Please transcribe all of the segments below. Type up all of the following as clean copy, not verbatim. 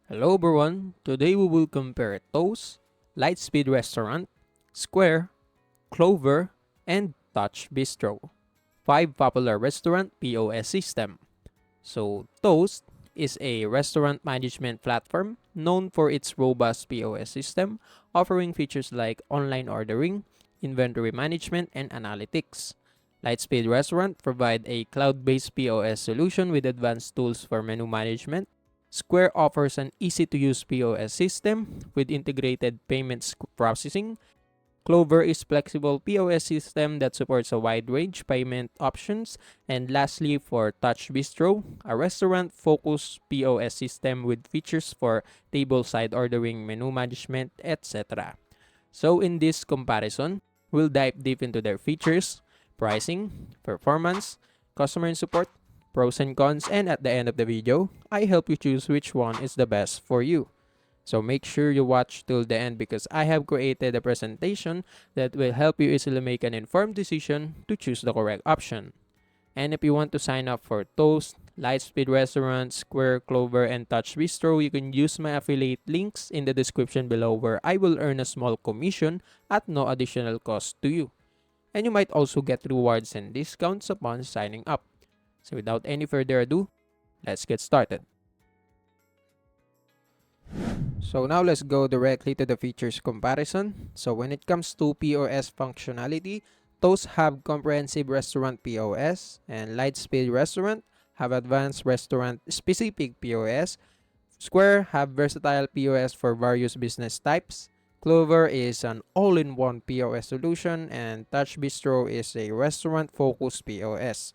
Hello everyone, today we will compare Toast, Lightspeed Restaurant, Square, Clover, and TouchBistro. 5 popular restaurant POS system. So Toast is a restaurant management platform known for its robust POS system, offering features like online ordering, inventory management, and analytics. Lightspeed Restaurant provide a cloud-based POS solution with advanced tools for menu management. Square offers an easy-to-use POS system with integrated payments processing. Clover is flexible POS system that supports a wide range payment options. And lastly, for TouchBistro, a restaurant-focused POS system with features for table-side ordering, menu management, etc. So in this comparison, we'll dive deep into their features, pricing, performance, customer support, pros and cons, and at the end of the video, I help you choose which one is the best for you. So make sure you watch till the end because I have created a presentation that will help you easily make an informed decision to choose the correct option. And if you want to sign up for Toast, Lightspeed Restaurant, Square, Clover, and Touch Bistro, you can use my affiliate links in the description below where I will earn a small commission at no additional cost to you. And you might also get rewards and discounts upon signing up. So without any further ado, let's get started. So now let's go directly to the features comparison. So when it comes to POS functionality, those have comprehensive restaurant POS and Lightspeed Restaurant have advanced restaurant specific POS. Square have versatile POS for various business types. Clover is an all-in-one POS solution and Touch Bistro is a restaurant-focused POS.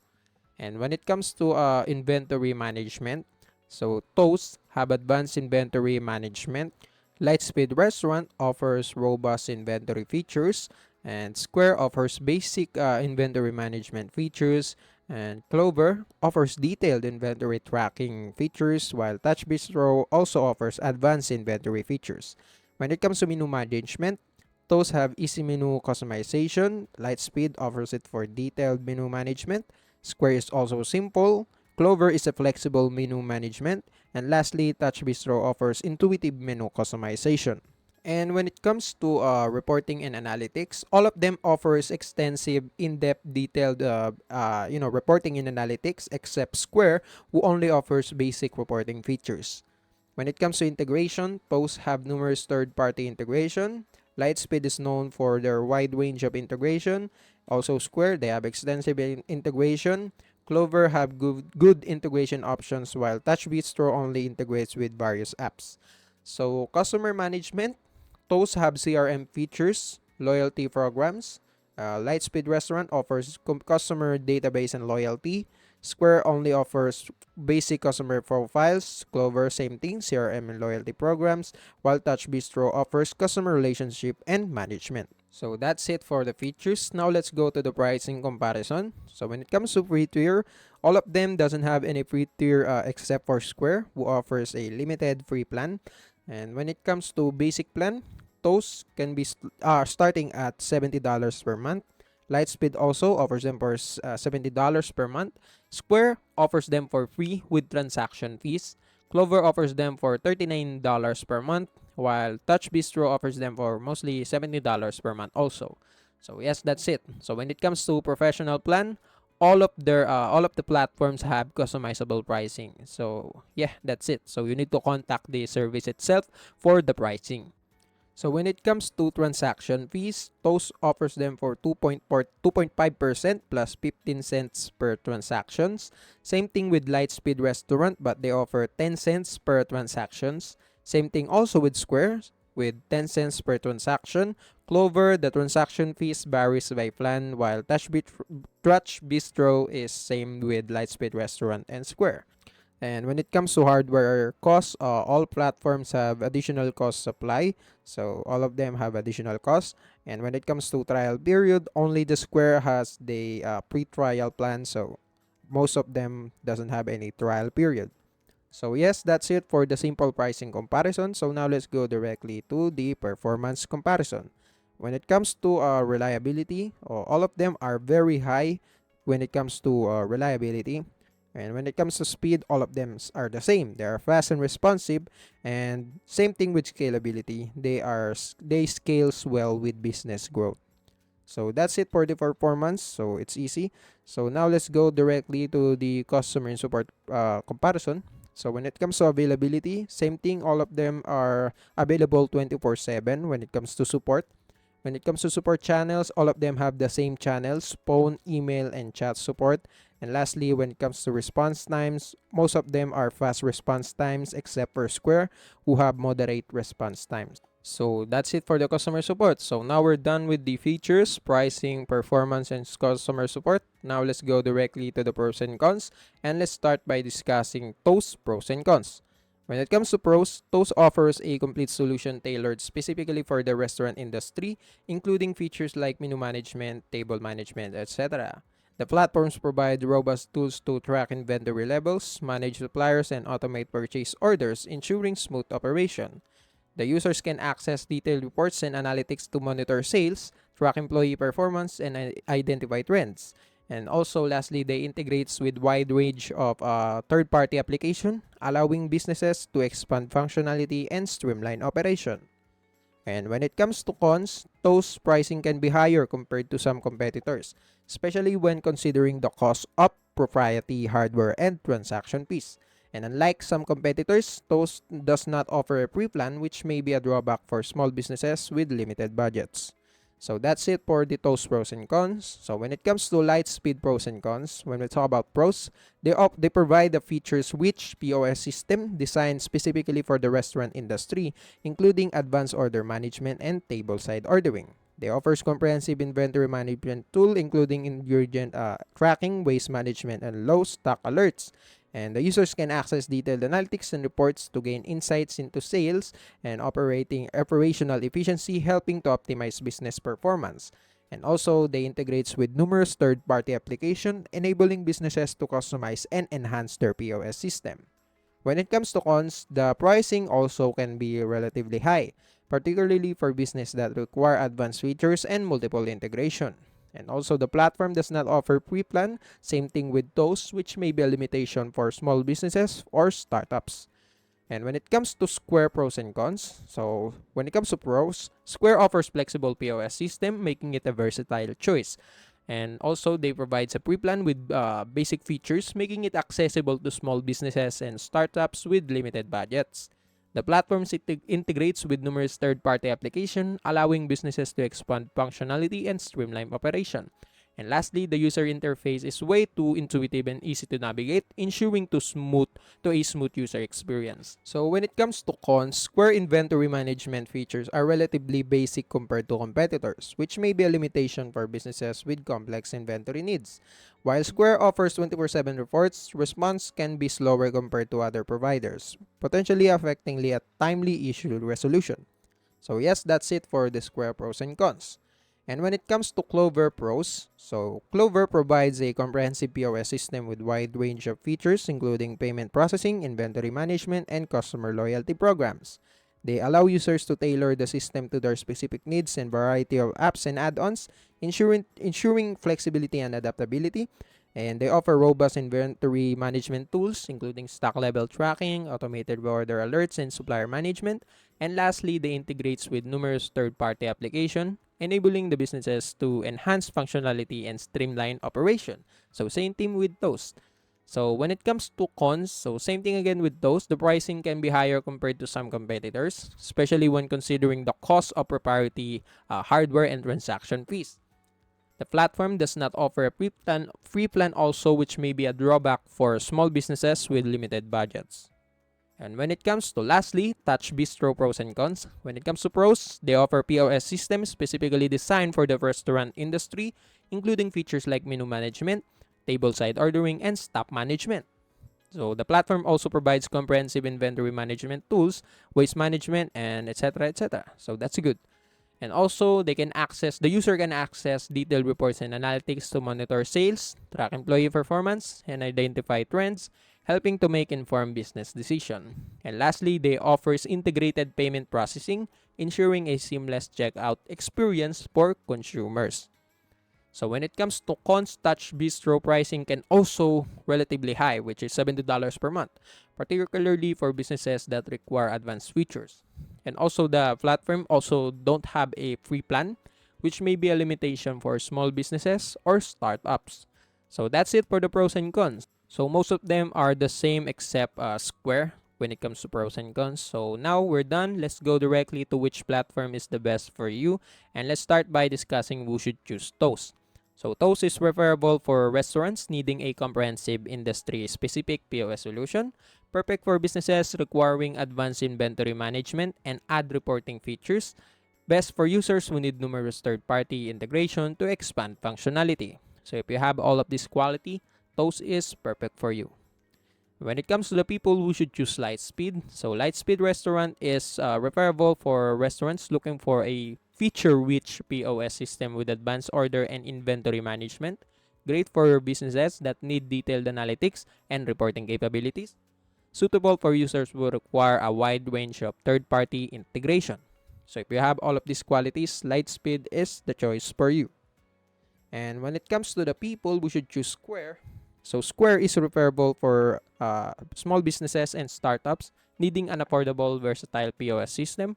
And when it comes to inventory management, so Toast have advanced inventory management. Lightspeed Restaurant offers robust inventory features, and Square offers basic inventory management features, and Clover offers detailed inventory tracking features, while TouchBistro also offers advanced inventory features. When it comes to menu management, those have easy menu customization. Lightspeed offers it for detailed menu management. Square is also simple. Clover is a flexible menu management. And lastly, TouchBistro offers intuitive menu customization. And when it comes to reporting and analytics, all of them offers extensive, in-depth, detailed, reporting and analytics, except Square, who only offers basic reporting features. When it comes to integration, Toast have numerous third-party integration. Lightspeed is known for their wide range of integration. Also Square, they have extensive integration. Clover have good integration options, while TouchBistro only integrates with various apps. So customer management, Toast have CRM features, loyalty programs. Lightspeed Restaurant offers customer database and loyalty. Square only offers basic customer profiles. Clover, same thing, CRM and loyalty programs, while Touch Bistro offers customer relationship and management. So that's it for the features. Now let's go to the pricing comparison. So when it comes to free tier, all of them doesn't have any free tier except for Square, who offers a limited free plan. And when it comes to basic plan, those can be starting at $70 per month. Lightspeed also offers them for $70 per month. Square offers them for free with transaction fees. Clover offers them for $39 per month, while Touch Bistro offers them for mostly $70 per month also. So yes, that's it. So when it comes to professional plan, all of the platforms have customizable pricing. So yeah, that's it. So you need to contact the service itself for the pricing. So when it comes to transaction fees, Toast offers them for 2.5% plus 15 cents per transactions. Same thing with Lightspeed Restaurant, but they offer 10 cents per transactions. Same thing also with Square with 10 cents per transaction. Clover, the transaction fees varies by plan, while Touch Bistro is same with Lightspeed Restaurant and Square. And when it comes to hardware costs, all platforms have additional costs apply. So all of them have additional costs. And when it comes to trial period, only the Square has the pre-trial plan. So most of them doesn't have any trial period. So yes, that's it for the simple pricing comparison. So now let's go directly to the performance comparison. When it comes to reliability, all of them are very high when it comes to reliability. And when it comes to speed, all of them are the same. They are fast and responsive, and same thing with scalability. They scales well with business growth. So that's it for the performance. So it's easy. So now let's go directly to the customer and support comparison. So when it comes to availability, same thing. All of them are available 24/7 when it comes to support. When it comes to support channels, all of them have the same channels: phone, email, and chat support. And lastly, when it comes to response times, most of them are fast response times except for Square, who have moderate response times. So that's it for the customer support. So now we're done with the features, pricing, performance, and customer support. Now let's go directly to the pros and cons. And let's start by discussing Toast pros and cons. When it comes to pros, Toast offers a complete solution tailored specifically for the restaurant industry, including features like menu management, table management, etc. The platforms provide robust tools to track inventory levels, manage suppliers, and automate purchase orders, ensuring smooth operation. The users can access detailed reports and analytics to monitor sales, track employee performance, and identify trends. And also, lastly, they integrates with wide range of third-party application, allowing businesses to expand functionality and streamline operation. And when it comes to cons, Toast pricing can be higher compared to some competitors, especially when considering the cost of proprietary hardware and transaction fees. And unlike some competitors, Toast does not offer a pre-plan, which may be a drawback for small businesses with limited budgets. So that's it for the Toast pros and cons. So when it comes to Lightspeed pros and cons, when we talk about pros, they provide a features-rich POS system designed specifically for the restaurant industry, including advanced order management and tableside ordering. They offers comprehensive inventory management tool, including ingredient tracking, waste management, and low stock alerts. And the users can access detailed analytics and reports to gain insights into sales and operational efficiency, helping to optimize business performance. And also, they integrates with numerous third-party applications, enabling businesses to customize and enhance their POS system. When it comes to cons, the pricing also can be relatively high, particularly for business that require advanced features and multiple integration. And also, the platform does not offer pre-plan, same thing with those, which may be a limitation for small businesses or startups. And when it comes to Square pros and cons, so when it comes to pros, Square offers flexible POS system, making it a versatile choice. And also, they provide a pre-plan with basic features, making it accessible to small businesses and startups with limited budgets. The platform integrates with numerous third-party applications, allowing businesses to expand functionality and streamline operation. And lastly, the user interface is way too intuitive and easy to navigate, ensuring a smooth user experience. So when it comes to cons, Square inventory management features are relatively basic compared to competitors, which may be a limitation for businesses with complex inventory needs. While Square offers 24/7 reports, response can be slower compared to other providers, potentially affecting a timely issue resolution. So yes, that's it for the Square pros and cons. And when it comes to Clover pros, so Clover provides a comprehensive POS system with wide range of features, including payment processing, inventory management, and customer loyalty programs. They allow users to tailor the system to their specific needs and variety of apps and add-ons, ensuring flexibility and adaptability. And they offer robust inventory management tools, including stock level tracking, automated order alerts, and supplier management. And lastly, they integrates with numerous third-party applications, enabling the businesses to enhance functionality and streamline operation. So same thing with those. So when it comes to cons, so same thing again with those, the pricing can be higher compared to some competitors, especially when considering the cost of proprietary hardware and transaction fees. The platform does not offer a free plan also, which may be a drawback for small businesses with limited budgets. And when it comes to lastly, TouchBistro pros and cons. When it comes to pros, they offer POS systems specifically designed for the restaurant industry, including features like menu management, tableside ordering, and stock management. So the platform also provides comprehensive inventory management tools, waste management, and etc. So that's good. And also, the user can access detailed reports and analytics to monitor sales, track employee performance, and identify trends, helping to make informed business decisions. And lastly, they offers integrated payment processing, ensuring a seamless checkout experience for consumers. So when it comes to cons, TouchBistro pricing can also relatively high, which is $70 per month, particularly for businesses that require advanced features. And also the platform also don't have a free plan, which may be a limitation for small businesses or startups. So that's it for the pros and cons. So most of them are the same except Square when it comes to pros and cons. So now we're done. Let's go directly to which platform is the best for you. And let's start by discussing who should choose Toast. So Toast is preferable for restaurants needing a comprehensive industry-specific POS solution, perfect for businesses requiring advanced inventory management and ad reporting features, best for users who need numerous third-party integration to expand functionality. So if you have all of this quality, Toast is perfect for you. When it comes to the people who should choose Lightspeed, so Lightspeed Restaurant is referable for restaurants looking for a feature-rich POS system with advanced order and inventory management, great for businesses that need detailed analytics and reporting capabilities, suitable for users who require a wide range of third-party integration. So if you have all of these qualities, Lightspeed is the choice for you. And when it comes to the people who should choose Square, so Square is referable for small businesses and startups needing an affordable, versatile POS system,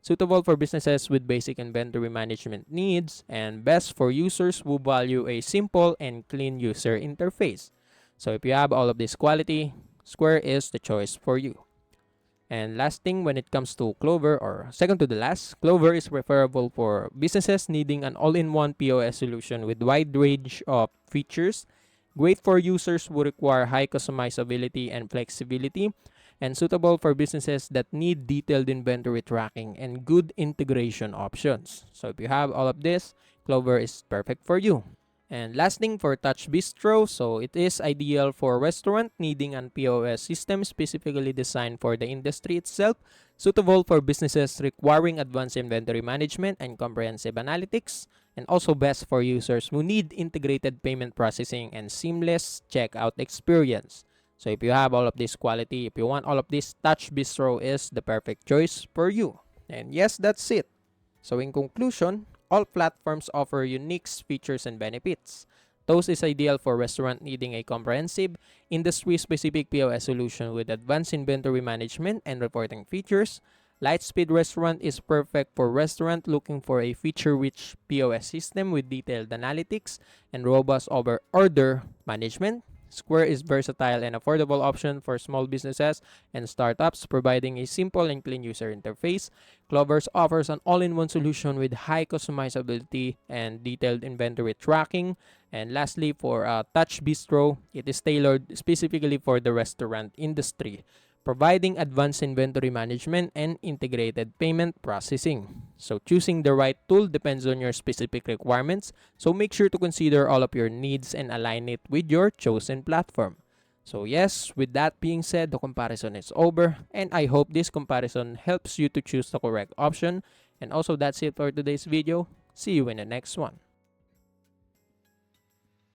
suitable for businesses with basic inventory management needs, and best for users who value a simple and clean user interface. So if you have all of this quality, Square is the choice for you. And last thing, when it comes to Clover, or second to the last, Clover is preferable for businesses needing an all-in-one POS solution with wide range of features, great for users who require high customizability and flexibility, and suitable for businesses that need detailed inventory tracking and good integration options. So if you have all of this, Clover is perfect for you. And last thing for TouchBistro, so it is ideal for restaurant needing an POS system specifically designed for the industry itself, suitable for businesses requiring advanced inventory management and comprehensive analytics, and also best for users who need integrated payment processing and seamless checkout experience. So if you have all of this quality, if you want all of this, TouchBistro is the perfect choice for you. And yes, that's it. So in conclusion, all platforms offer unique features and benefits. Toast is ideal for restaurant needing a comprehensive, industry-specific POS solution with advanced inventory management and reporting features. Lightspeed Restaurant is perfect for restaurant looking for a feature-rich POS system with detailed analytics and robust order management. Square is versatile and affordable option for small businesses and startups, providing a simple and clean user interface. Clover offers an all-in-one solution with high customizability and detailed inventory tracking. And lastly, for TouchBistro, it is tailored specifically for the restaurant industry, providing advanced inventory management and integrated payment processing. So choosing the right tool depends on your specific requirements, so make sure to consider all of your needs and align it with your chosen platform. So yes, with that being said, the comparison is over, and I hope this comparison helps you to choose the correct option. And also that's it for today's video. See you in the next one.